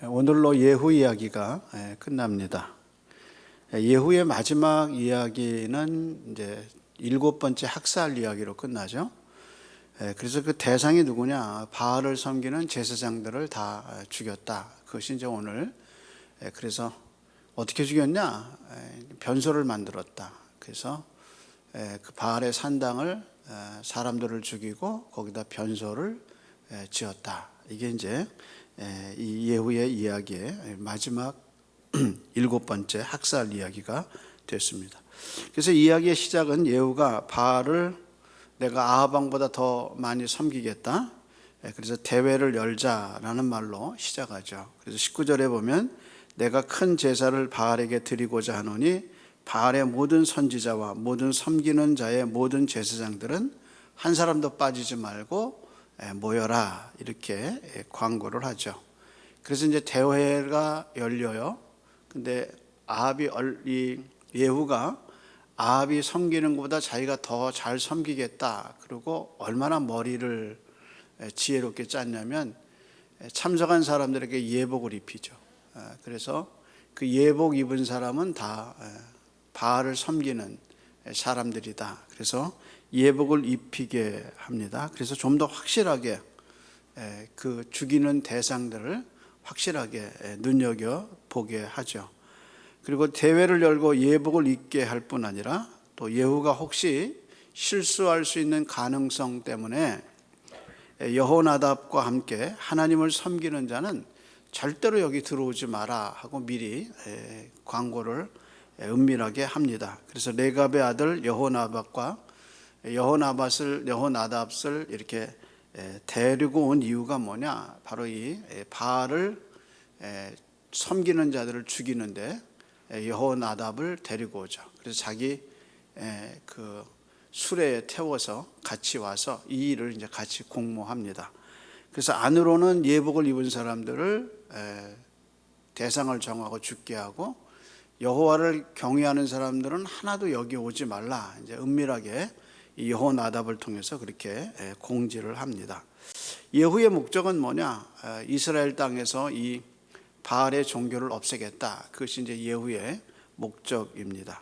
오늘로 예후 이야기가 끝납니다. 예후의 마지막 이야기는 이제 7번째 학살 이야기로 끝나죠. 그래서 그 대상이 누구냐? 바알을 섬기는 제사장들을 다 죽였다. 그것이 이제 오늘. 그래서 어떻게 죽였냐? 변소를 만들었다. 그래서 그 바알의 산당을 사람들을 죽이고 거기다 변소를 지었다. 이게 이제 이 예후의 이야기의 마지막 7번째 학살 이야기가 됐습니다. 그래서 이야기의 시작은 예후가 바알을 내가 아합 왕보다 더 많이 섬기겠다. 그래서 대회를 열자라는 말로 시작하죠. 그래서 19절에 보면 내가 큰 제사를 바알에게 드리고자 하노니 바알의 모든 선지자와 모든 섬기는 자의 모든 제사장들은 한 사람도 빠지지 말고 모여라, 이렇게 광고를 하죠. 그래서 이제 대회가 열려요. 근데 이 예후가 아합이 섬기는 것보다 자기가 더 잘 섬기겠다. 그리고 얼마나 머리를 지혜롭게 짰냐면 참석한 사람들에게 예복을 입히죠. 그래서 그 예복 입은 사람은 다 바알을 섬기는 사람들이다. 그래서 예복을 입히게 합니다. 그래서 좀 더 확실하게 그 죽이는 대상들을 확실하게 눈여겨보게 하죠. 그리고 대회를 열고 예복을 입게 할 뿐 아니라 또 예후가 혹시 실수할 수 있는 가능성 때문에 여호나답과 함께 하나님을 섬기는 자는 절대로 여기 들어오지 마라 하고 미리 광고를 은밀하게 합니다. 그래서 레갑의 아들 여호나답을 이렇게 데리고 온 이유가 뭐냐? 바로 이 바알을 섬기는 자들을 죽이는데 여호나답을 데리고 오죠. 그래서 자기 그 수레에 태워서 같이 와서 이 일을 이제 같이 공모합니다. 그래서 안으로는 예복을 입은 사람들을 대상을 정하고 죽게 하고, 여호와를 경외하는 사람들은 하나도 여기 오지 말라, 이제 은밀하게 이 여호나답을 통해서 그렇게 공지를 합니다. 예후의 목적은 뭐냐? 이스라엘 땅에서 이 바알의 종교를 없애겠다. 그것이 이제 예후의 목적입니다.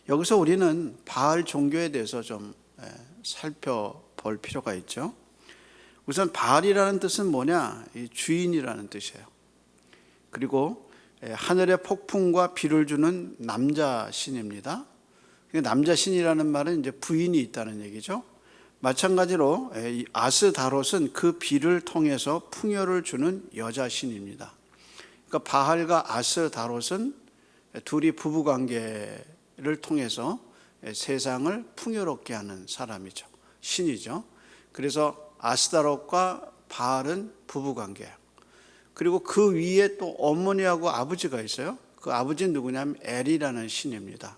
여기서 우리는 바알 종교에 대해서 좀 살펴볼 필요가 있죠. 우선 바알이라는 뜻은 뭐냐? 주인이라는 뜻이에요. 그리고 하늘의 폭풍과 비를 주는 남자 신입니다. 남자 신이라는 말은 이제 부인이 있다는 얘기죠. 마찬가지로 아스다롯은 그 비를 통해서 풍요를 주는 여자 신입니다. 그러니까 바알과 아스다롯은 둘이 부부 관계를 통해서 세상을 풍요롭게 하는 사람이죠. 신이죠. 그래서 아스다롯과 바알은 부부 관계예요. 그리고 그 위에 또 어머니하고 아버지가 있어요. 그 아버지는 누구냐면 엘이라는 신입니다.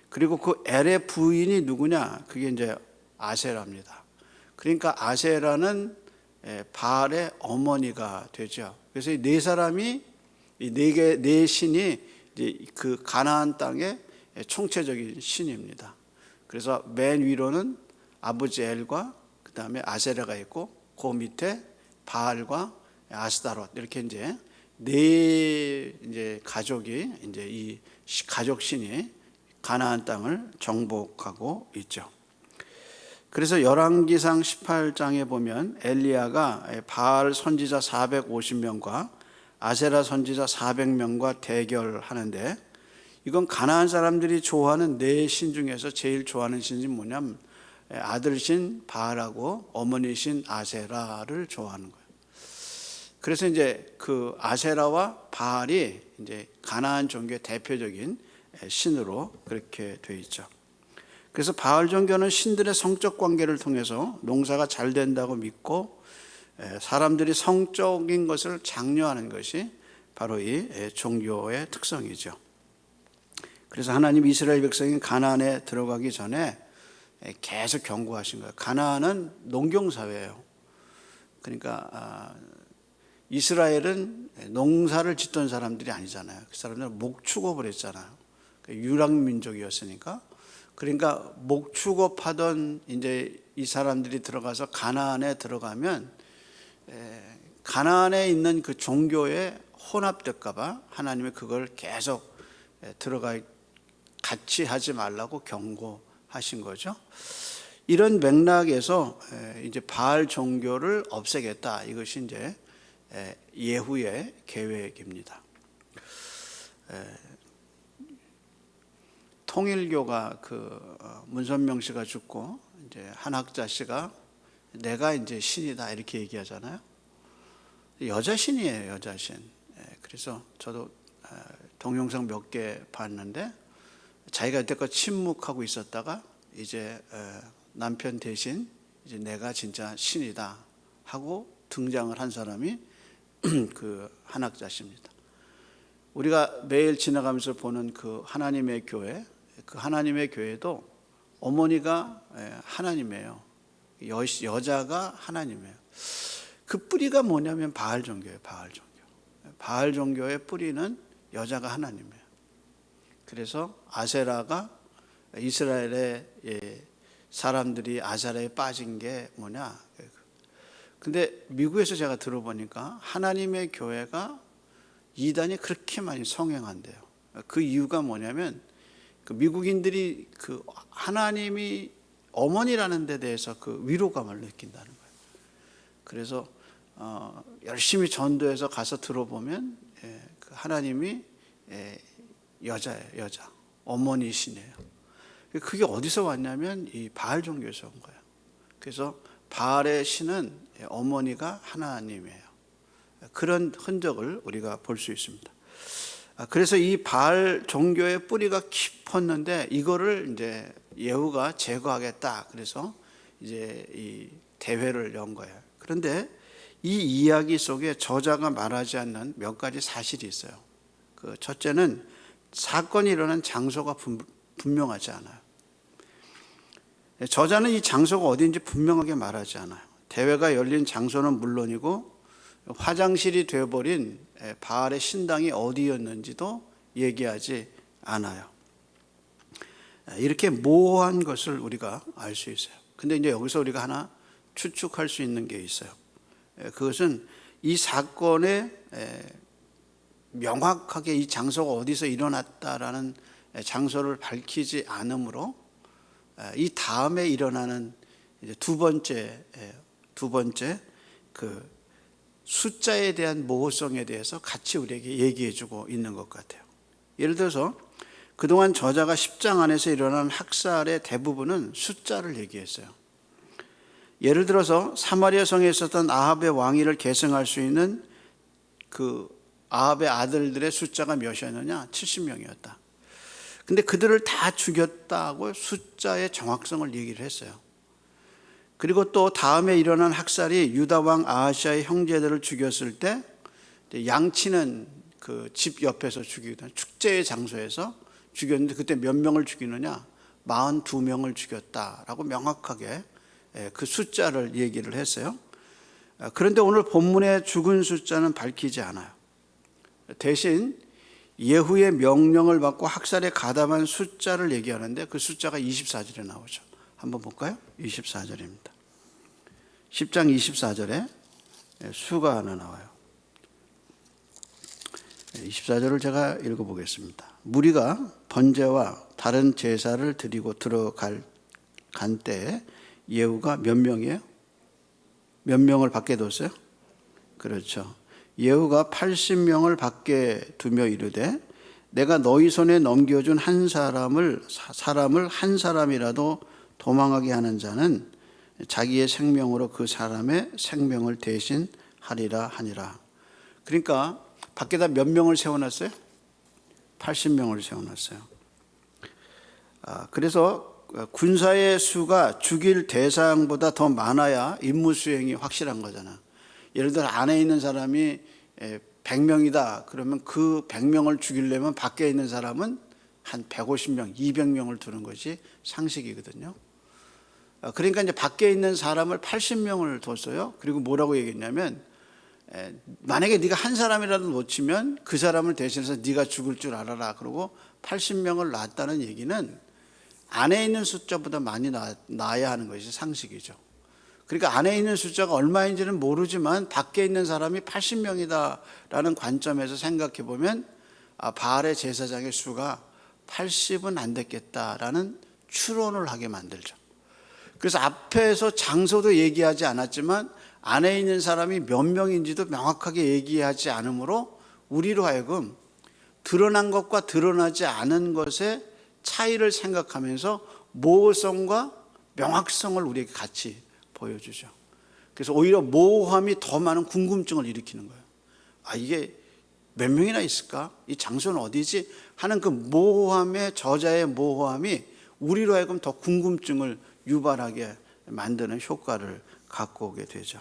그리고 그 엘의 부인이 누구냐? 그게 이제 아세라입니다. 그러니까 아세라는 바알의 어머니가 되죠. 그래서 이 네 사람이, 이 네 신이 이제 그 가나안 땅의 총체적인 신입니다. 그래서 맨 위로는 아버지 엘과 그 다음에 아세라가 있고, 그 밑에 바알과 아스다롯, 이렇게 이제 네 가족이, 이제 이 가족 신이 가나안 땅을 정복하고 있죠. 그래서 열왕기상 18장에 보면 엘리야가 바알 선지자 450명과 아세라 선지자 400명과 대결하는데, 이건 가나안 사람들이 좋아하는 네 신 중에서 제일 좋아하는 신이 뭐냐면 아들 신 바알하고 어머니 신 아세라를 좋아하는 거예요. 그래서 이제 그 아세라와 바알이 이제 가나안 종교의 대표적인 신으로 그렇게 되어 있죠. 그래서 바알 종교는 신들의 성적 관계를 통해서 농사가 잘 된다고 믿고, 사람들이 성적인 것을 장려하는 것이 바로 이 종교의 특성이죠. 그래서 하나님 이스라엘 백성이 가나안에 들어가기 전에 계속 경고하신 거예요. 가나안은 농경사회예요. 그러니까 이스라엘은 농사를 짓던 사람들이 아니잖아요. 그 사람들은 목축업을 했잖아요. 유랑민족이었으니까. 그러니까 목축업하던 이제 이 사람들이 들어가서 가나안에 들어가면 가나안에 있는 그 종교에 혼합될까 봐 하나님이 그걸 계속 들어가 같이 하지 말라고 경고하신 거죠. 이런 맥락에서 이제 바알 종교를 없애겠다. 이것이 이제 예후의 계획입니다. 통일교가 그 문선명 씨가 죽고 이제 한학자 씨가 내가 이제 신이다 이렇게 얘기하잖아요. 여자 신이에요, 여자 신. 그래서 저도 동영상 몇 개 봤는데 자기가 이때껏 침묵하고 있었다가 이제 남편 대신 이제 내가 진짜 신이다 하고 등장을 한 사람이 그 한학자 씨입니다. 우리가 매일 지나가면서 보는 그 하나님의 교회, 그 하나님의 교회도 어머니가 하나님이에요. 여자가 하나님이에요. 그 뿌리가 뭐냐면 바알 종교예요. 바알 종교. 바알 종교의 뿌리는 여자가 하나님이에요. 그래서 아세라가 이스라엘의 사람들이 아세라에 빠진 게 뭐냐. 근데 미국에서 제가 들어보니까 하나님의 교회가 이단이 그렇게 많이 성행한대요. 그 이유가 뭐냐면 그 미국인들이 그 하나님이 어머니라는 데 대해서 그 위로감을 느낀다는 거예요. 그래서 열심히 전도해서 가서 들어보면 그 하나님이 여자예요, 여자. 어머니시네요. 그게 어디서 왔냐면 이 바알 종교에서 온 거예요. 그래서 바알의 신은 어머니가 하나님이에요. 그런 흔적을 우리가 볼 수 있습니다. 그래서 이 바알 종교의 뿌리가 깊었는데 이거를 이제 예후가 제거하겠다. 그래서 이제 이 대회를 연 거예요. 그런데 이 이야기 속에 저자가 말하지 않는 몇 가지 사실이 있어요. 그 첫째는 사건이 일어난 장소가 분명하지 않아요. 저자는 이 장소가 어디인지 분명하게 말하지 않아요. 대회가 열린 장소는 물론이고 화장실이 되어버린 바알의 신당이 어디였는지도 얘기하지 않아요. 이렇게 모호한 것을 우리가 알 수 있어요. 근데 이제 여기서 우리가 하나 추측할 수 있는 게 있어요. 그것은 이 사건에 명확하게 이 장소가 어디서 일어났다라는 장소를 밝히지 않으므로 이 다음에 일어나는 이제 두 번째 그 숫자에 대한 모호성에 대해서 같이 우리에게 얘기해주고 있는 것 같아요. 예를 들어서 그동안 저자가 10장 안에서 일어난 학살의 대부분은 숫자를 얘기했어요. 예를 들어서 사마리아 성에 있었던 아합의 왕위를 계승할 수 있는 그 아합의 아들들의 숫자가 몇이었느냐? 70명이었다. 근데 그들을 다 죽였다고 숫자의 정확성을 얘기를 했어요. 그리고 또 다음에 일어난 학살이 유다 왕 아하시아의 형제들을 죽였을 때 양치는 그 집 옆에서 죽이던 축제의 장소에서 죽였는데 그때 몇 명을 죽이느냐? 42명을 죽였다라고 명확하게 그 숫자를 얘기를 했어요. 그런데 오늘 본문의 죽은 숫자는 밝히지 않아요. 대신 예후의 명령을 받고 학살에 가담한 숫자를 얘기하는데 그 숫자가 24절에 나오죠. 한번 볼까요? 24절입니다. 10장 24절에 수가 하나 나와요. 24절을 제가 읽어보겠습니다. 무리가 번제와 다른 제사를 드리고 들어간 때에 예후가 몇 명이에요? 몇 명을 밖에 뒀어요? 그렇죠. 예후가 80명을 밖에 두며 이르되 내가 너희 손에 넘겨준 사람을 한 사람이라도 도망하게 하는 자는 자기의 생명으로 그 사람의 생명을 대신하리라 하니라. 그러니까 밖에다 몇 명을 세워놨어요? 80명을 세워놨어요. 그래서 군사의 수가 죽일 대상보다 더 많아야 임무 수행이 확실한 거잖아. 예를 들어 안에 있는 사람이 100명이다. 그러면 그 100명을 죽이려면 밖에 있는 사람은 한 150명, 200명을 두는 것이 상식이거든요. 그러니까 이제 밖에 있는 사람을 80명을 뒀어요. 그리고 뭐라고 얘기했냐면 만약에 네가 한 사람이라도 놓치면 그 사람을 대신해서 네가 죽을 줄 알아라. 그러고 80명을 놨다는 얘기는 안에 있는 숫자보다 많이 낳아야 하는 것이 상식이죠. 그러니까 안에 있는 숫자가 얼마인지는 모르지만 밖에 있는 사람이 80명이다라는 관점에서 생각해 보면 바알의 제사장의 수가 80은 안 됐겠다라는 추론을 하게 만들죠. 그래서 앞에서 장소도 얘기하지 않았지만 안에 있는 사람이 몇 명인지도 명확하게 얘기하지 않으므로 우리로 하여금 드러난 것과 드러나지 않은 것의 차이를 생각하면서 모호성과 명확성을 우리에게 같이 보여주죠. 그래서 오히려 모호함이 더 많은 궁금증을 일으키는 거예요. 이게 몇 명이나 있을까? 이 장소는 어디지? 하는 그 모호함의, 저자의 모호함이 우리로 하여금 더 궁금증을 유발하게 만드는 효과를 갖고 오게 되죠.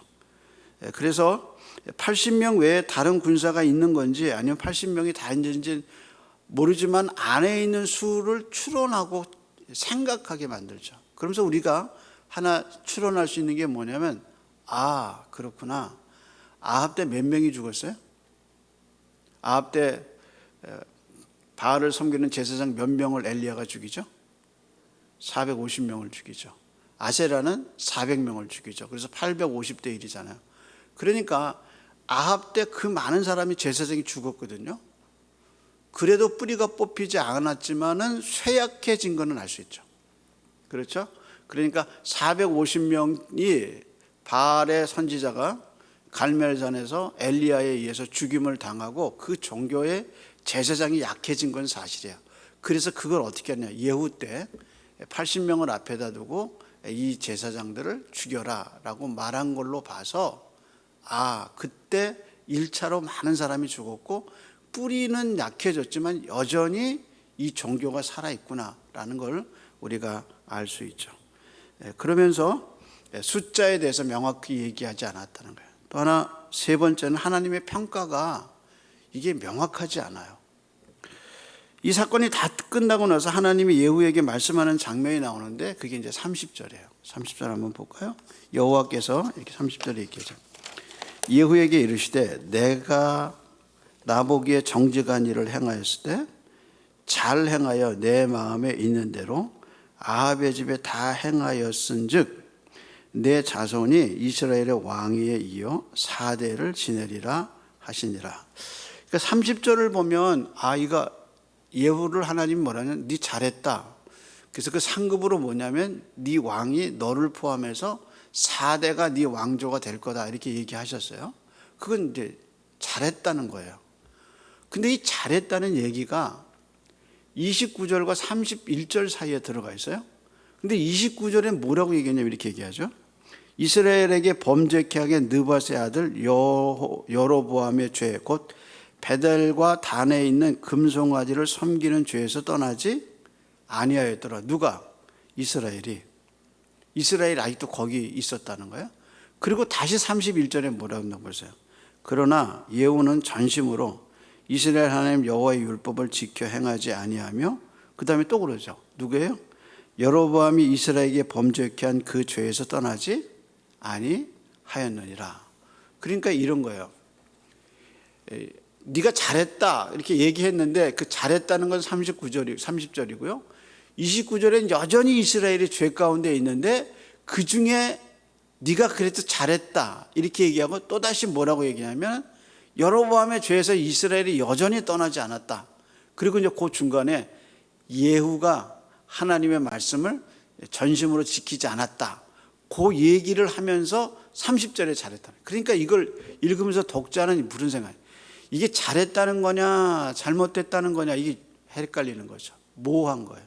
그래서 80명 외에 다른 군사가 있는 건지 아니면 80명이 다 있는지 모르지만 안에 있는 수를 추론하고 생각하게 만들죠. 그러면서 우리가 하나 추론할 수 있는 게 뭐냐면 그렇구나. 아합 때 몇 명이 죽었어요? 아합 때 바알을 섬기는 제사장 몇 명을 엘리야가 죽이죠? 450명을 죽이죠. 아세라는 400명을 죽이죠. 그래서 850대 1이잖아요. 그러니까 아합 때 그 많은 사람이 제사장이 죽었거든요. 그래도 뿌리가 뽑히지 않았지만은 쇠약해진 거는 알 수 있죠. 그렇죠? 그러니까 450명이 바알의 선지자가 갈멜산에서 엘리야에 의해서 죽임을 당하고 그 종교의 제사장이 약해진 건 사실이에요. 그래서 그걸 어떻게 했냐? 예후 때 80명을 앞에다 두고 이 제사장들을 죽여라 라고 말한 걸로 봐서 그때 1차로 많은 사람이 죽었고 뿌리는 약해졌지만 여전히 이 종교가 살아있구나 라는 걸 우리가 알 수 있죠. 그러면서 숫자에 대해서 명확히 얘기하지 않았다는 거예요. 또 하나, 세 번째는 하나님의 평가가 이게 명확하지 않아요. 이 사건이 다 끝나고 나서 하나님이 예후에게 말씀하는 장면이 나오는데 그게 이제 30절이에요. 30절 한번 볼까요? 여호와께서 이렇게 30절에 얘기하죠. 예후에게 이르시되 내가 나보기에 정직한 일을 행하였을 때 잘 행하여 내 마음에 있는 대로 아합의 집에 다 행하였은즉 내 자손이 이스라엘의 왕위에 이어 4대를 지내리라 하시니라. 그러니까 30절을 보면 이거 예후를 하나님 뭐라냐면 네 잘했다. 그래서 그 상급으로 뭐냐면 네 왕이 너를 포함해서 4대가 네 왕조가 될 거다 이렇게 얘기하셨어요. 그건 이제 잘했다는 거예요. 근데 이 잘했다는 얘기가 29절과 31절 사이에 들어가 있어요. 근데 29절에 뭐라고 얘기했냐면 이렇게 얘기하죠. 이스라엘에게 범죄케 하게 느밧의 아들 여로보암의 죄 곧 베델과 단에 있는 금송아지를 섬기는 죄에서 떠나지 아니하였더라. 누가? 이스라엘이. 이스라엘 아직도 거기 있었다는 거예요. 그리고 다시 31절에 뭐라고 했나 보세요. 그러나 예후는 전심으로 이스라엘 하나님 여호와의 율법을 지켜 행하지 아니하며 그 다음에 또 그러죠. 누구예요? 여로보암이 이스라엘에게 범죄케 한 그 죄에서 떠나지 아니하였느니라. 그러니까 이런 거예요. 네가 잘했다 이렇게 얘기했는데 그 잘했다는 건 30절이고요. 29절엔 여전히 이스라엘이 죄 가운데 있는데 그 중에 네가 그래도 잘했다 이렇게 얘기하고 또다시 뭐라고 얘기하냐면 여로보암의 죄에서 이스라엘이 여전히 떠나지 않았다. 그리고 이제 그 중간에 예후가 하나님의 말씀을 전심으로 지키지 않았다. 그 얘기를 하면서 30절에 잘했다. 그러니까 이걸 읽으면서 독자는 무슨 생각이에요? 이게 잘했다는 거냐 잘못됐다는 거냐 이게 헷갈리는 거죠. 모호한 거예요.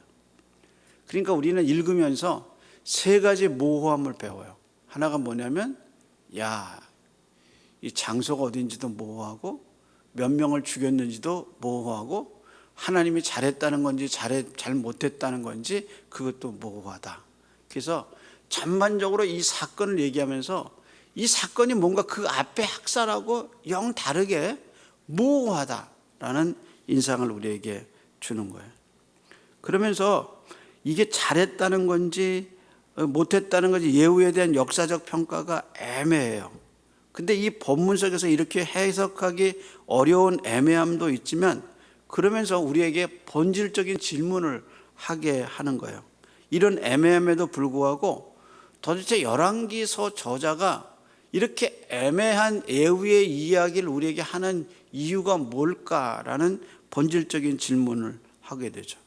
그러니까 우리는 읽으면서 세 가지 모호함을 배워요. 하나가 뭐냐면 이 장소가 어딘지도 모호하고 몇 명을 죽였는지도 모호하고 하나님이 잘했다는 건지 잘못했다는 건지 그것도 모호하다. 그래서 전반적으로 이 사건을 얘기하면서 이 사건이 뭔가 그 앞에 학살하고 영 다르게 모호하다라는 인상을 우리에게 주는 거예요. 그러면서 이게 잘했다는 건지 못했다는 건지 예후에 대한 역사적 평가가 애매해요. 근데 이 본문 속에서 이렇게 해석하기 어려운 애매함도 있지만 그러면서 우리에게 본질적인 질문을 하게 하는 거예요. 이런 애매함에도 불구하고 도대체 열왕기서 저자가 이렇게 애매한 애후의 이야기를 우리에게 하는 이유가 뭘까라는 본질적인 질문을 하게 되죠.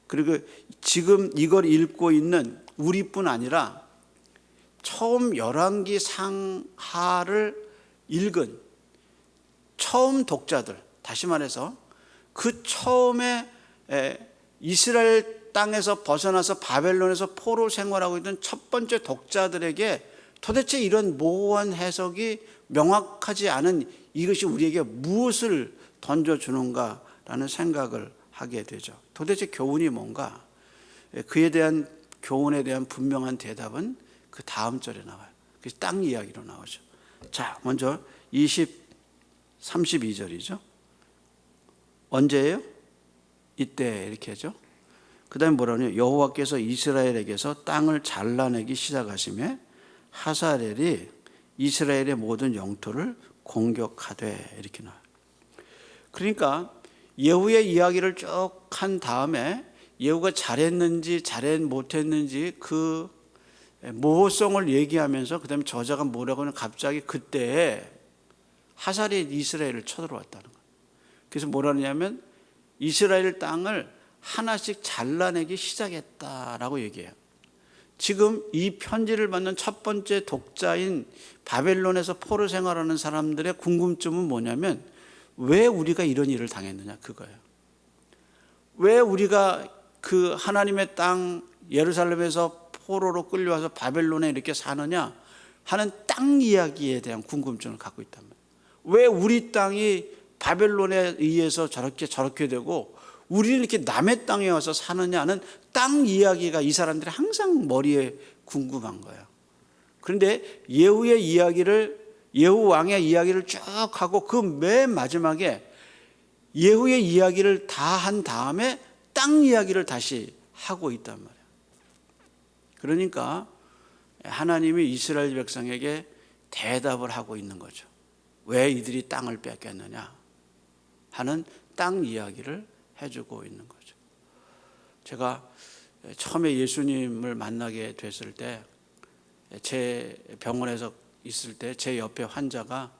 그리고 지금 이걸 읽고 있는 우리뿐 아니라 처음 열왕기 상하를 읽은 처음 독자들, 다시 말해서 그 처음에 이스라엘 땅에서 벗어나서 바벨론에서 포로 생활하고 있던 첫 번째 독자들에게 도대체 이런 모호한 해석이 명확하지 않은 이것이 우리에게 무엇을 던져주는가라는 생각을 하게 되죠. 도대체 교훈이 뭔가? 그에 대한 교훈에 대한 분명한 대답은 그 다음 절에 나와요. 그래서 땅 이야기로 나오죠. 자, 먼저 32절이죠. 언제예요? 이때 이렇게 하죠. 그 다음에 뭐라냐? 여호와께서 이스라엘에게서 땅을 잘라내기 시작하시며 하사렐이 이스라엘의 모든 영토를 공격하되 이렇게 나와요. 그러니까 예후의 이야기를 쭉 한 다음에 예후가 잘했는지 못했는지 그 모호성을 얘기하면서 그 다음에 저자가 뭐라고 하면 갑자기 그때 하사렐이 이스라엘을 쳐들어왔다는 거예요. 그래서 뭐라냐면 이스라엘 땅을 하나씩 잘라내기 시작했다라고 얘기해요. 지금 이 편지를 받는 첫 번째 독자인 바벨론에서 포로 생활하는 사람들의 궁금증은 뭐냐면 왜 우리가 이런 일을 당했느냐 그거예요. 왜 우리가 그 하나님의 땅 예루살렘에서 포로로 끌려와서 바벨론에 이렇게 사느냐 하는 땅 이야기에 대한 궁금증을 갖고 있단 말이에요. 왜 우리 땅이 바벨론에 의해서 저렇게 되고 우리는 이렇게 남의 땅에 와서 사느냐는 땅 이야기가 이 사람들이 항상 머리에 궁금한 거예요. 그런데 예후 왕의 이야기를 쭉 하고 그 맨 마지막에 예후의 이야기를 다 한 다음에 땅 이야기를 다시 하고 있단 말이에요. 그러니까 하나님이 이스라엘 백성에게 대답을 하고 있는 거죠. 왜 이들이 땅을 뺏겼느냐 하는 땅 이야기를 해주고 있는 거죠. 제가 처음에 예수님을 만나게 됐을 때 제 병원에서 있을 때 제 옆에 환자가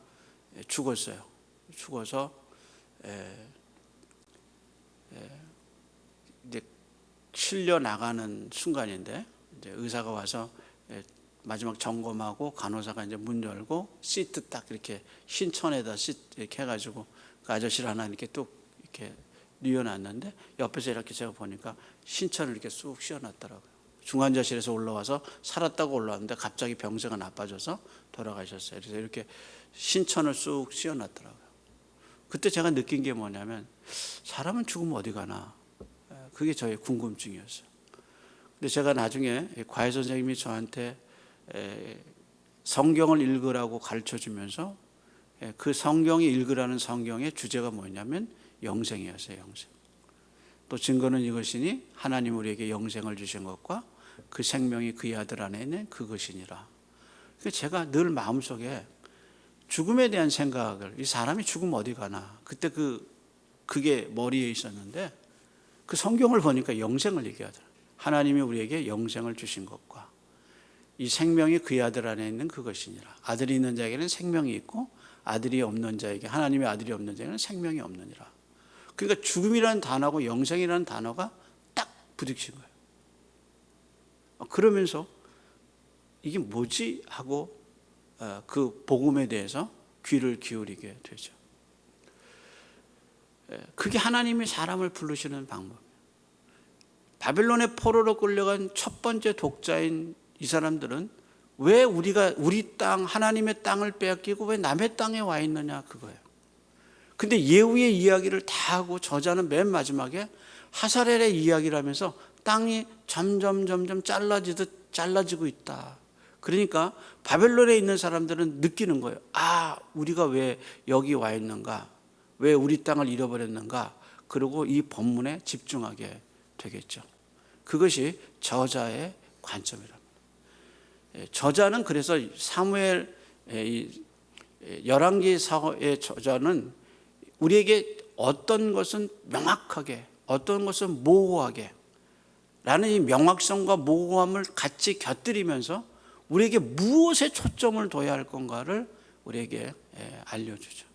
죽었어요. 죽어서 이제 실려 나가는 순간인데 이제 의사가 와서 마지막 점검하고 간호사가 이제 문 열고 시트 딱 이렇게 신천에다 시트 이렇게 해가지고 그 아저씨를 하나 이렇게 뚝 이렇게 뉘어놨는데 옆에서 이렇게 제가 보니까 신천을 이렇게 쑥 씌워놨더라고요. 중환자실에서 올라와서 살았다고 올라왔는데 갑자기 병세가 나빠져서 돌아가셨어요. 그래서 이렇게 신천을 쑥 씌워놨더라고요. 그때 제가 느낀 게 뭐냐면 사람은 죽으면 어디 가나 그게 저의 궁금증이었어요. 근데 제가 나중에 과외 선생님이 저한테 성경을 읽으라고 가르쳐주면서 그 성경이 읽으라는 성경의 주제가 뭐냐면 영생이었어요. 영생. 또 증거는 이것이니 하나님 우리에게 영생을 주신 것과 그 생명이 그의 아들 안에 있는 그것이니라. 제가 늘 마음속에 죽음에 대한 생각을 이 사람이 죽으면 어디 가나 그때 그게 머리에 있었는데 그 성경을 보니까 영생을 얘기하더라고요. 하나님이 우리에게 영생을 주신 것과 이 생명이 그의 아들 안에 있는 그것이니라. 아들이 있는 자에게는 생명이 있고 아들이 없는 자에게 하나님의 아들이 없는 자에게는 생명이 없느니라. 그러니까 죽음이라는 단어하고 영생이라는 단어가 딱 부딪힌 거예요. 그러면서 이게 뭐지 하고 그 복음에 대해서 귀를 기울이게 되죠. 그게 하나님이 사람을 부르시는 방법이에요. 바벨론의 포로로 끌려간 첫 번째 독자인 이 사람들은 왜 우리가 우리 땅 하나님의 땅을 빼앗기고 왜 남의 땅에 와 있느냐 그거예요. 근데 예후의 이야기를 다 하고 저자는 맨 마지막에 하사렐의 이야기를 하면서 땅이 점점 잘라지고 있다. 그러니까 바벨론에 있는 사람들은 느끼는 거예요. 아, 우리가 왜 여기 와 있는가? 왜 우리 땅을 잃어버렸는가? 그리고 이 본문에 집중하게 되겠죠. 그것이 저자의 관점이랍니다. 저자는 그래서 사무엘 열왕기서의 저자는 우리에게 어떤 것은 명확하게 어떤 것은 모호하게 라는 이 명확성과 모호함을 같이 곁들이면서 우리에게 무엇에 초점을 둬야 할 건가를 우리에게 알려주죠.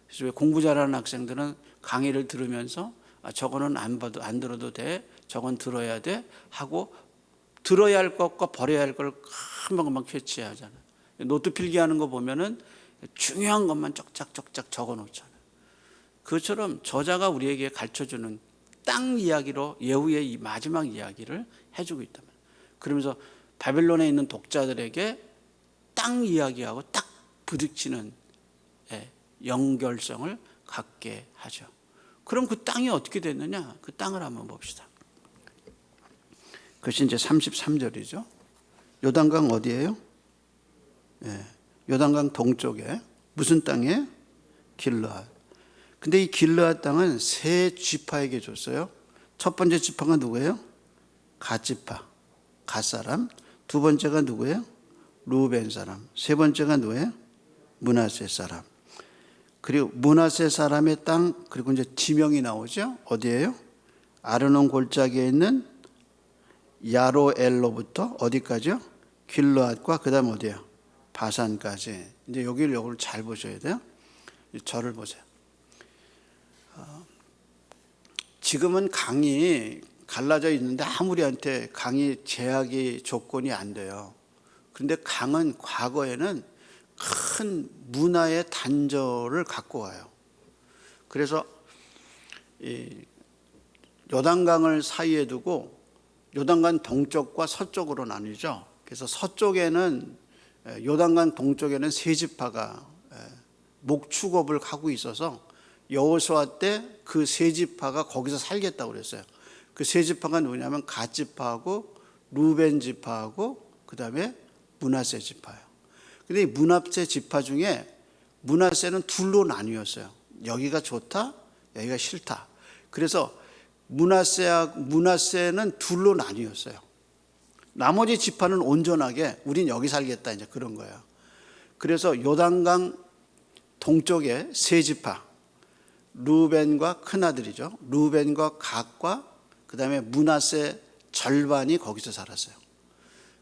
그래서 왜 공부 잘하는 학생들은 강의를 들으면서 저거는 안 들어도 돼, 저건 들어야 돼 하고 들어야 할 것과 버려야 할 걸 금방금방 캐치해야 하잖아요. 노트 필기하는 거 보면은 중요한 것만 쩍짝쩍짝 적어놓잖아요. 그것처럼 저자가 우리에게 가르쳐주는 땅 이야기로 예후의 이 마지막 이야기를 해주고 있단 말이에요. 그러면서 바벨론에 있는 독자들에게 땅 이야기하고 딱 부딪히는 연결성을 갖게 하죠. 그럼 그 땅이 어떻게 됐느냐? 그 땅을 한번 봅시다. 그것이 이제 33절이죠. 요단강 어디예요? 요단강 동쪽에 무슨 땅이에요? 길르앗. 근데 이 길르앗 땅은 세 지파에게 줬어요. 첫 번째 지파가 누구예요? 갓 지파, 갓 사람. 두 번째가 누구예요? 루벤 사람. 세 번째가 누구예요? 므낫세 사람. 그리고 므낫세 사람의 땅, 그리고 이제 지명이 나오죠. 어디예요? 아르논 골짜기에 있는 야로엘로부터 어디까지요? 길르앗과 그다음 어디예요? 바산까지. 이제 여기를 잘 보셔야 돼요. 저를 보세요. 지금은 강이 갈라져 있는데 아무리한테 강이 제약이 조건이 안 돼요. 그런데 강은 과거에는 큰 문화의 단절을 갖고 와요. 그래서 이 요단강을 사이에 두고 요단강 동쪽과 서쪽으로 나뉘죠. 그래서 서쪽에는 요단강 동쪽에는 세 지파가 목축업을 하고 있어서 여호수아 때 그 세 지파가 거기서 살겠다고 그랬어요. 그 세 지파가 누구냐면 갓 지파하고 루벤 지파하고 그다음에 므낫세 지파예요. 근데 이 므낫세 지파 중에 므낫세는 둘로 나뉘었어요. 여기가 좋다, 여기가 싫다. 그래서 므낫세는 둘로 나뉘었어요. 나머지 지파는 온전하게 우린 여기 살겠다 이제 그런 거예요. 그래서 요단강 동쪽에 세 지파, 루벤과 큰아들이죠. 루벤과 갓과 그다음에 므낫세 절반이 거기서 살았어요.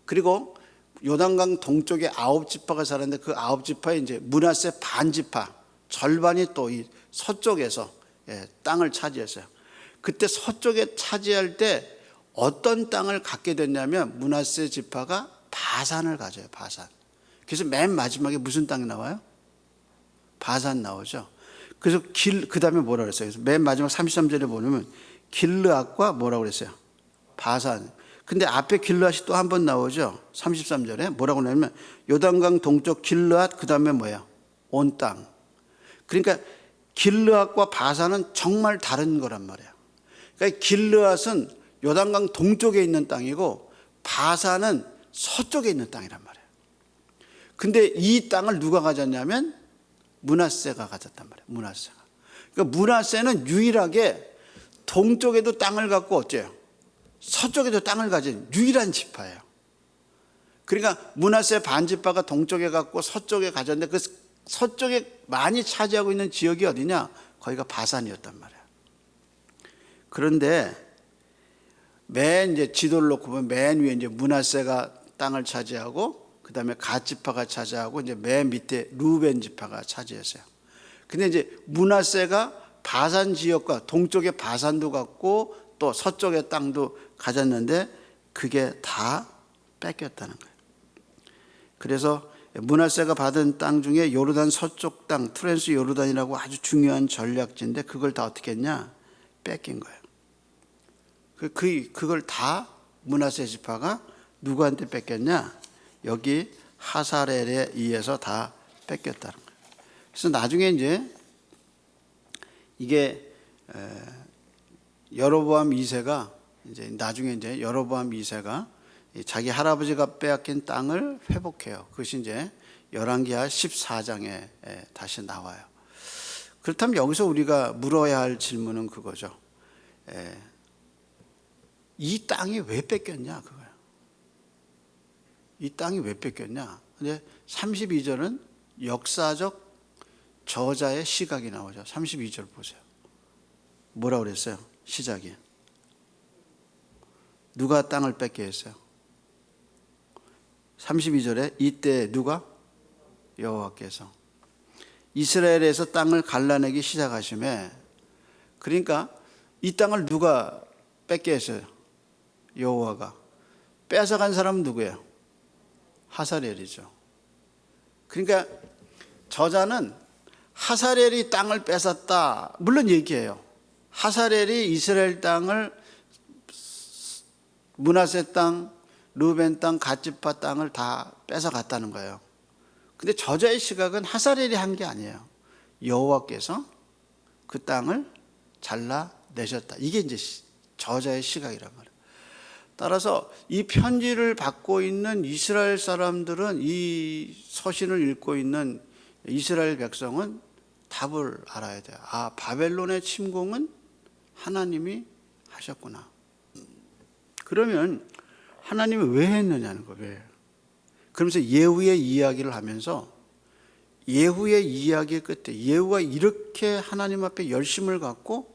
그리고 요단강 동쪽에 9지파가 살았는데 그 9지파에 이제 므낫세 반지파 절반이 또 이 서쪽에서 땅을 차지했어요. 그때 서쪽에 차지할 때 어떤 땅을 갖게 됐냐면 므낫세 지파가 바산을 가져요. 바산. 그래서 맨 마지막에 무슨 땅이 나와요? 바산 나오죠. 그래서 그 다음에 뭐라 그랬어요? 그래서 맨 마지막 33절에 보면 길르앗과 뭐라고 그랬어요? 바산. 근데 앞에 길르앗이 또 한 번 나오죠. 33절에 뭐라고 하냐면 요단강 동쪽 길르앗 그 다음에 뭐예요? 온 땅. 그러니까 길르앗과 바산은 정말 다른 거란 말이에요. 그러니까 길르앗은 요단강 동쪽에 있는 땅이고 바산은 서쪽에 있는 땅이란 말이에요. 근데 이 땅을 누가 가졌냐면 므낫세가 가졌단 말이에요. 므낫세가. 그러니까 므낫세는 유일하게 동쪽에도 땅을 갖고 어째요? 서쪽에도 땅을 가진 유일한 지파예요. 그러니까 므낫세 반지파가 동쪽에 갖고 서쪽에 가졌는데 그 서쪽에 많이 차지하고 있는 지역이 어디냐? 거기가 바산이었단 말이에요. 그런데 맨 이제 지도를 놓고 보면 맨 위에 이제 므낫세가 땅을 차지하고 그다음에 갓 지파가 차지하고 이제 맨 밑에 루벤 지파가 차지했어요. 근데 이제 므낫세가 바산 지역과 동쪽에 바산도 갖고 또 서쪽의 땅도 가졌는데 그게 다 뺏겼다는 거예요. 그래서 므낫세가 받은 땅 중에 요르단 서쪽 땅, 트랜스 요르단이라고 아주 중요한 전략지인데 그걸 다 어떻게 했냐? 뺏긴 거예요. 그걸 다 므낫세 지파가 누구한테 뺏겼냐? 여기 하사렐에 의해서 다 뺏겼다는 거예요. 그래서 나중에 이제 이게 여로보암 2세가 이제 나중에 이제 여로보암 2세가 자기 할아버지가 빼앗긴 땅을 회복해요. 그것이 이제 열왕기하 14장에 다시 나와요. 그렇다면 여기서 우리가 물어야 할 질문은 그거죠. 이 땅이 왜 뺏겼냐 그거예요. 이 땅이 왜 뺏겼냐. 근데 32절은 역사적 저자의 시각이 나오죠. 32절 보세요. 뭐라고 그랬어요? 시작이. 누가 땅을 뺏게 했어요? 32절에 이때 누가? 여호와께서 이스라엘에서 땅을 갈라내기 시작하심에, 그러니까 이 땅을 누가 뺏게 했어요? 여호와가. 뺏어간 사람은 누구예요? 하사렐이죠. 그러니까 저자는 하사렐이 땅을 뺏었다, 물론 얘기해요. 하사렐이 이스라엘 땅을, 므낫세 땅, 르벤 땅, 갓지파 땅을 다 뺏어갔다는 거예요. 근데 저자의 시각은 하사렐이 한 게 아니에요. 여호와께서 그 땅을 잘라내셨다. 이게 이제 저자의 시각이란 말이에요. 따라서 이 편지를 받고 있는 이스라엘 사람들은, 이 서신을 읽고 있는 이스라엘 백성은 답을 알아야 돼요. 아, 바벨론의 침공은 하나님이 하셨구나. 그러면 하나님이 왜 했느냐는 거예요. 왜? 그러면서 예후의 이야기를 하면서, 예후의 이야기 끝에 예후가 이렇게 하나님 앞에 열심을 갖고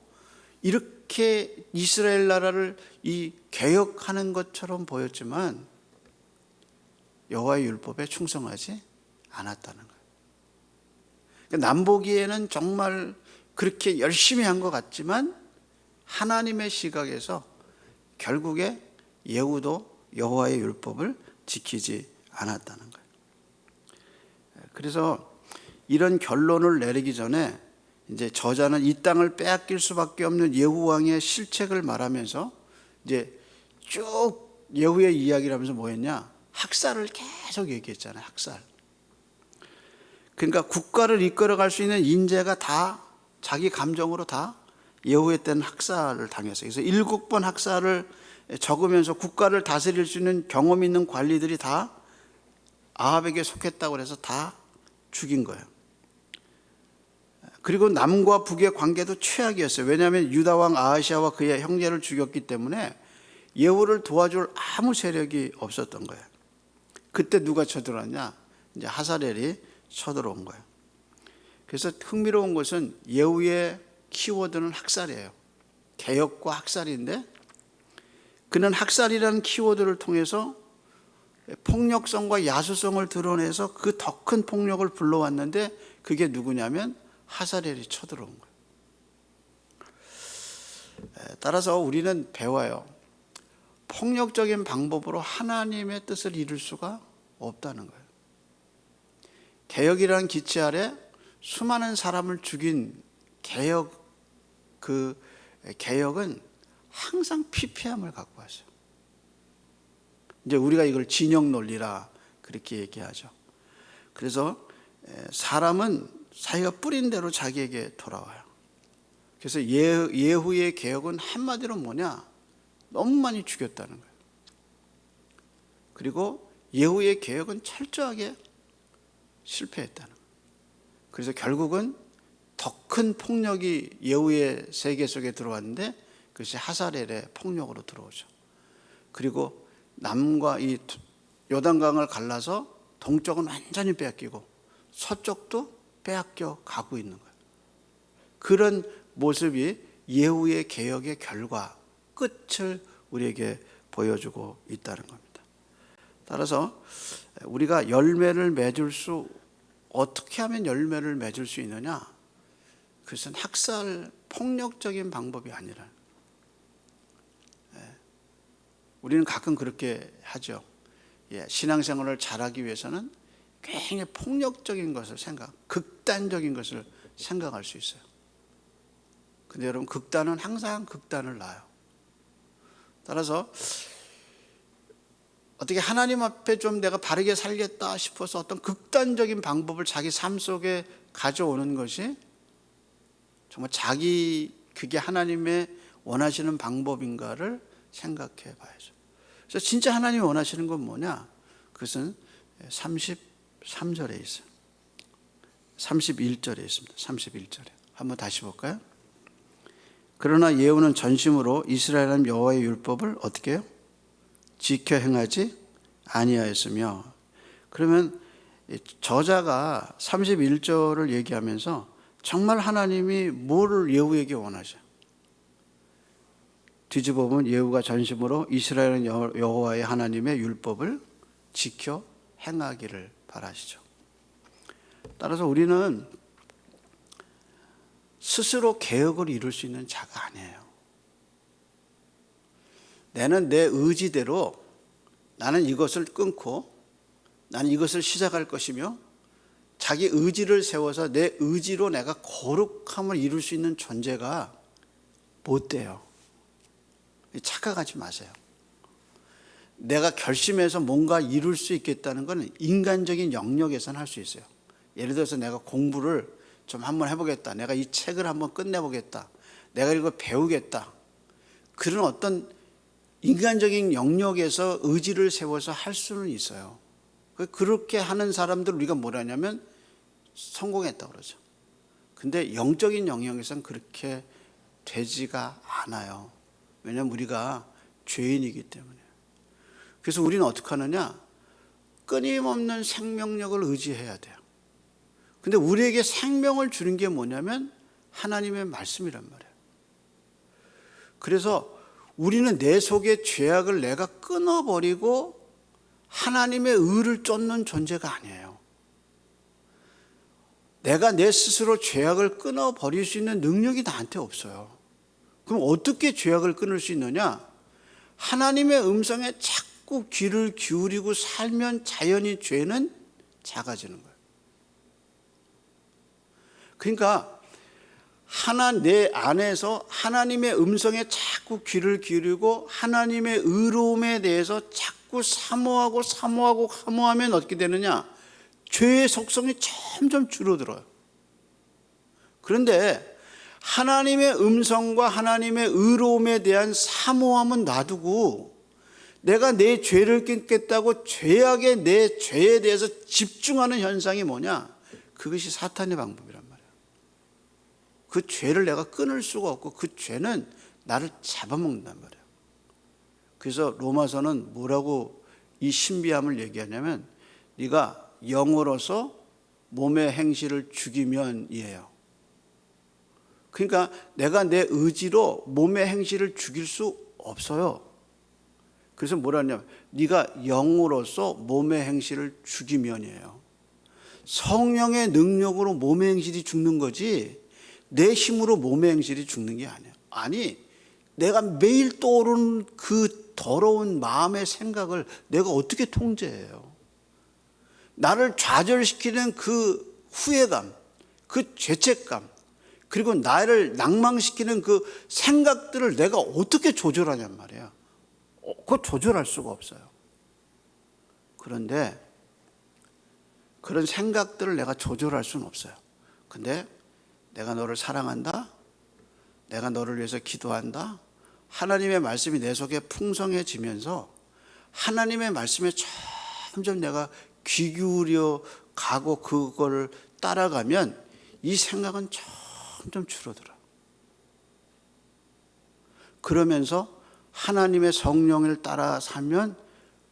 이렇게 이스라엘 나라를 이 개혁하는 것처럼 보였지만 여호와의 율법에 충성하지 않았다는 거예요. 그러니까 남보기에는 정말 그렇게 열심히 한 것 같지만 하나님의 시각에서 결국에 예후도 여호와의 율법을 지키지 않았다는 거예요. 그래서 이런 결론을 내리기 전에 이제 저자는 이 땅을 빼앗길 수밖에 없는 예후 왕의 실책을 말하면서 이제 쭉 예후의 이야기를 하면서 뭐였냐? 학살을 계속 얘기했잖아요. 학살. 그러니까 국가를 이끌어갈 수 있는 인재가 다 자기 감정으로 다 예후의 때는 학살을 당했어요. 그래서 7번 학살을 적으면서 국가를 다스릴 수 있는 경험 있는 관리들이 다 아합에게 속했다고 해서 다 죽인 거예요. 그리고 남과 북의 관계도 최악이었어요. 왜냐하면 유다 왕 아하시아와 그의 형제를 죽였기 때문에 예후를 도와줄 아무 세력이 없었던 거예요. 그때 누가 쳐들어왔냐? 이제 하사렐이 쳐들어온 거예요. 그래서 흥미로운 것은 예후의 키워드는 학살이에요. 개혁과 학살인데, 그는 학살이라는 키워드를 통해서 폭력성과 야수성을 드러내서 그 더 큰 폭력을 불러왔는데, 그게 누구냐면 하사렐이 쳐들어온 거예요. 따라서 우리는 배워요. 폭력적인 방법으로 하나님의 뜻을 이룰 수가 없다는 거예요. 개혁이라는 기치 아래 수많은 사람을 죽인 개혁은 항상 피폐함을 갖고 왔어요. 이제 우리가 이걸 진영 논리라 그렇게 얘기하죠. 그래서 사람은 자기가 뿌린 대로 자기에게 돌아와요. 그래서 예후의 개혁은 한마디로 뭐냐? 너무 많이 죽였다는 거예요. 그리고 예후의 개혁은 철저하게 실패했다는 거예요. 그래서 결국은 더 큰 폭력이 예후의 세계 속에 들어왔는데, 그것이 하사렐의 폭력으로 들어오죠. 그리고 남과 이 요단강을 갈라서 동쪽은 완전히 빼앗기고 서쪽도 빼앗겨 가고 있는 거예요. 그런 모습이 예후의 개혁의 결과, 끝을 우리에게 보여주고 있다는 겁니다. 따라서 우리가 열매를 맺을 수, 어떻게 하면 열매를 맺을 수 있느냐? 그것은 학살, 폭력적인 방법이 아니라, 우리는 가끔 그렇게 하죠. 신앙생활을 잘하기 위해서는 굉장히 폭력적인 것을 극단적인 것을 생각할 수 있어요. 근데 여러분, 극단은 항상 극단을 낳아요. 따라서 어떻게 하나님 앞에 좀 내가 바르게 살겠다 싶어서 어떤 극단적인 방법을 자기 삶 속에 가져오는 것이 정말 그게 하나님의 원하시는 방법인가를 생각해 봐야죠. 그래서 진짜 하나님이 원하시는 건 뭐냐? 그것은 33절에 있어요. 31절에 있습니다. 31절에. 한번 다시 볼까요? 그러나 예후는 전심으로 이스라엘 하나님 여호와의 율법을 어떻게 해요? 지켜 행하지 아니하였으며. 그러면 저자가 31절을 얘기하면서 정말 하나님이 뭐를 예후에게 원하셔요? 뒤집어보면 예후가 전심으로 이스라엘 여호와의 하나님의 율법을 지켜 행하기를 바라시죠. 따라서 우리는 스스로 개혁을 이룰 수 있는 자가 아니에요. 나는 내 의지대로 나는 이것을 끊고 나는 이것을 시작할 것이며 자기 의지를 세워서 내 의지로 내가 거룩함을 이룰 수 있는 존재가 못 돼요. 착각하지 마세요. 내가 결심해서 뭔가 이룰 수 있겠다는 것은 인간적인 영역에서는 할 수 있어요. 예를 들어서 내가 공부를 좀 한번 해보겠다. 내가 이 책을 한번 끝내보겠다. 내가 이걸 배우겠다. 그런 어떤 인간적인 영역에서 의지를 세워서 할 수는 있어요. 그렇게 하는 사람들 우리가 뭐라 하냐면 성공했다고 그러죠. 근데 영적인 영역에서는 그렇게 되지가 않아요. 왜냐하면 우리가 죄인이기 때문에. 그래서 우리는 어떻게 하느냐? 끊임없는 생명력을 의지해야 돼요. 근데 우리에게 생명을 주는 게 뭐냐면 하나님의 말씀이란 말이에요. 그래서 우리는 내 속의 죄악을 내가 끊어버리고 하나님의 의를 쫓는 존재가 아니에요. 내가 내 스스로 죄악을 끊어버릴 수 있는 능력이 나한테 없어요. 그럼 어떻게 죄악을 끊을 수 있느냐? 하나님의 음성에 자꾸 귀를 기울이고 살면 자연히 죄는 작아지는 거예요. 그러니까 내 안에서 하나님의 음성에 자꾸 귀를 기울이고 하나님의 의로움에 대해서 자꾸 사모하면 어떻게 되느냐? 죄의 속성이 점점 줄어들어요. 그런데 하나님의 음성과 하나님의 의로움에 대한 사모함은 놔두고 내가 내 죄를 끊겠다고 죄악의 내 죄에 대해서 집중하는 현상이 뭐냐? 그것이 사탄의 방법이란 말이에요. 그 죄를 내가 끊을 수가 없고 그 죄는 나를 잡아먹는단 말이에요. 그래서 로마서는 뭐라고 이 신비함을 얘기하냐면 네가 영으로서 몸의 행실을 죽이면이에요. 그러니까 내가 내 의지로 몸의 행실을 죽일 수 없어요. 그래서 뭐라 하냐면 네가 영으로서 몸의 행실을 죽이면이에요. 성령의 능력으로 몸의 행실이 죽는 거지 내 힘으로 몸의 행실이 죽는 게 아니에요. 아니 내가 매일 떠오르는 그 더러운 마음의 생각을 내가 어떻게 통제해요? 나를 좌절시키는 그 후회감, 그 죄책감, 그리고 나를 낭망시키는 그 생각들을 내가 어떻게 조절하냔 말이야. 그거 조절할 수가 없어요. 그런데 그런 생각들을 내가 조절할 수는 없어요. 근데 내가 너를 사랑한다. 내가 너를 위해서 기도한다. 하나님의 말씀이 내 속에 풍성해지면서 하나님의 말씀에 점점 내가 귀 기울여 가고 그걸 따라가면 이 생각은 점점 줄어들어. 그러면서 하나님의 성령을 따라 살면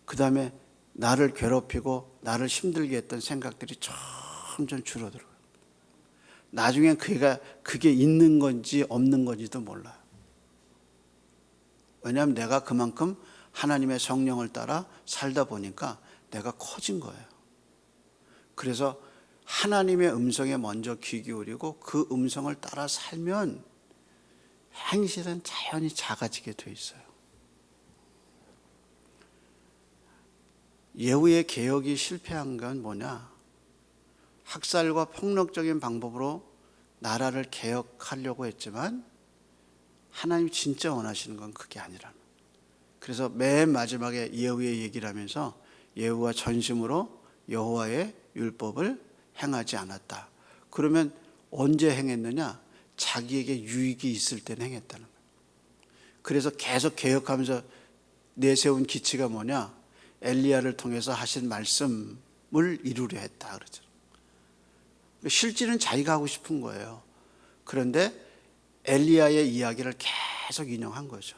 그 다음에 나를 괴롭히고 나를 힘들게 했던 생각들이 점점 줄어들어요. 나중엔 그게 있는 건지 없는 건지도 몰라요. 왜냐하면 내가 그만큼 하나님의 성령을 따라 살다 보니까 내가 커진 거예요. 그래서 하나님의 음성에 먼저 귀 기울이고 그 음성을 따라 살면 행실은 자연히 작아지게 돼 있어요. 예후의 개혁이 실패한 건 뭐냐? 학살과 폭력적인 방법으로 나라를 개혁하려고 했지만 하나님이 진짜 원하시는 건 그게 아니라는. 그래서 맨 마지막에 예후의 얘기를 하면서 예후가 전심으로 여호와의 율법을 행하지 않았다. 그러면 언제 행했느냐? 자기에게 유익이 있을 때는 행했다는 거예요. 그래서 계속 개혁하면서 내세운 기치가 뭐냐? 엘리야를 통해서 하신 말씀을 이루려 했다 그러죠. 실질은 자기가 하고 싶은 거예요. 그런데 엘리야의 이야기를 계속 인용한 거죠.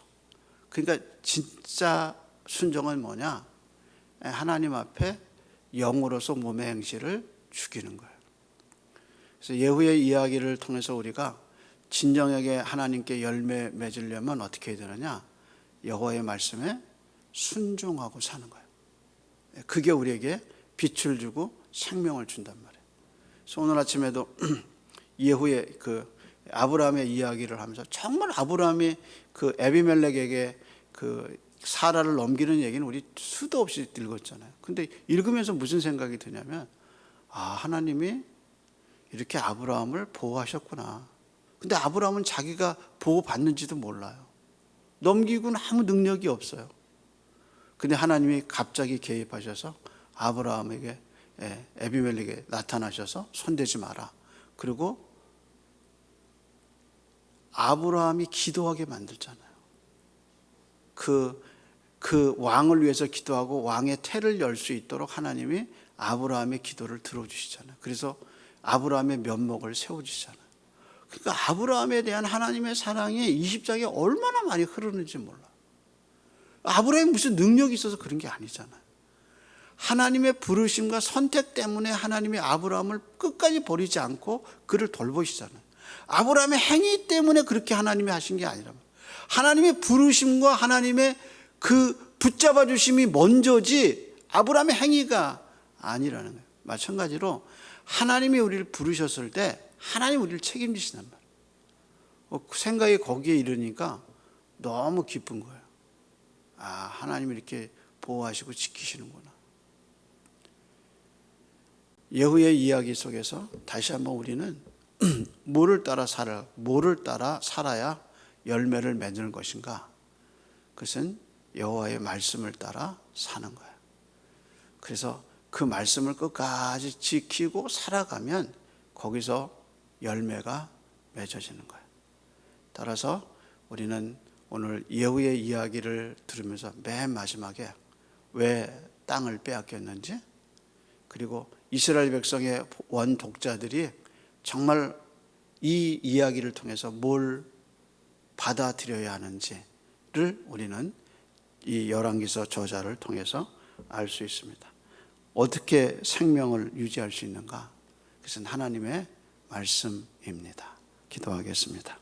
그러니까 진짜 순종은 뭐냐? 하나님 앞에 영으로서 몸의 행실을 죽이는 거예요. 그래서 예후의 이야기를 통해서 우리가 진정하게 하나님께 열매 맺으려면 어떻게 해야 되느냐? 여호와의 말씀에 순종하고 사는 거예요. 그게 우리에게 빛을 주고 생명을 준단 말이에요. 그래서 오늘 아침에도 예후의 그 아브라함의 이야기를 하면서 정말 아브라함이 그 에비멜렉에게 그 사라를 넘기는 얘기는 우리 수도 없이 읽었잖아요. 근데 읽으면서 무슨 생각이 드냐면, 하나님이 이렇게 아브라함을 보호하셨구나. 근데 아브라함은 자기가 보호받는지도 몰라요. 넘기고는 아무 능력이 없어요. 근데 하나님이 갑자기 개입하셔서 아브라함에게 에비멜렉에게 나타나셔서 손대지 마라. 그리고 아브라함이 기도하게 만들잖아요. 그 왕을 위해서 기도하고 왕의 태를 열 수 있도록 하나님이 아브라함의 기도를 들어주시잖아요. 그래서 아브라함의 면목을 세워주시잖아요. 그러니까 아브라함에 대한 하나님의 사랑이 20장에 얼마나 많이 흐르는지 몰라. 아브라함이 무슨 능력이 있어서 그런 게 아니잖아요. 하나님의 부르심과 선택 때문에 하나님이 아브라함을 끝까지 버리지 않고 그를 돌보시잖아요. 아브라함의 행위 때문에 그렇게 하나님이 하신 게 아니라, 하나님의 부르심과 하나님의 그 붙잡아 주심이 먼저지 아브라함의 행위가 아니라는 거예요. 마찬가지로 하나님이 우리를 부르셨을 때 하나님 우리를 책임지시단 말이에요. 생각이 거기에 이르니까 너무 기쁜 거예요. 하나님이 이렇게 보호하시고 지키시는구나. 예후의 이야기 속에서 다시 한번 우리는 뭐를 따라 살아야 열매를 맺는 것인가? 그것은 여호와의 말씀을 따라 사는 거예요. 그래서 그 말씀을 끝까지 지키고 살아가면 거기서 열매가 맺어지는 거예요. 따라서 우리는 오늘 예후의 이야기를 들으면서 맨 마지막에 왜 땅을 빼앗겼는지, 그리고 이스라엘 백성의 원독자들이 정말 이 이야기를 통해서 뭘 받아들여야 하는지를 우리는 이 열왕기서 저자를 통해서 알 수 있습니다. 어떻게 생명을 유지할 수 있는가? 그것은 하나님의 말씀입니다. 기도하겠습니다.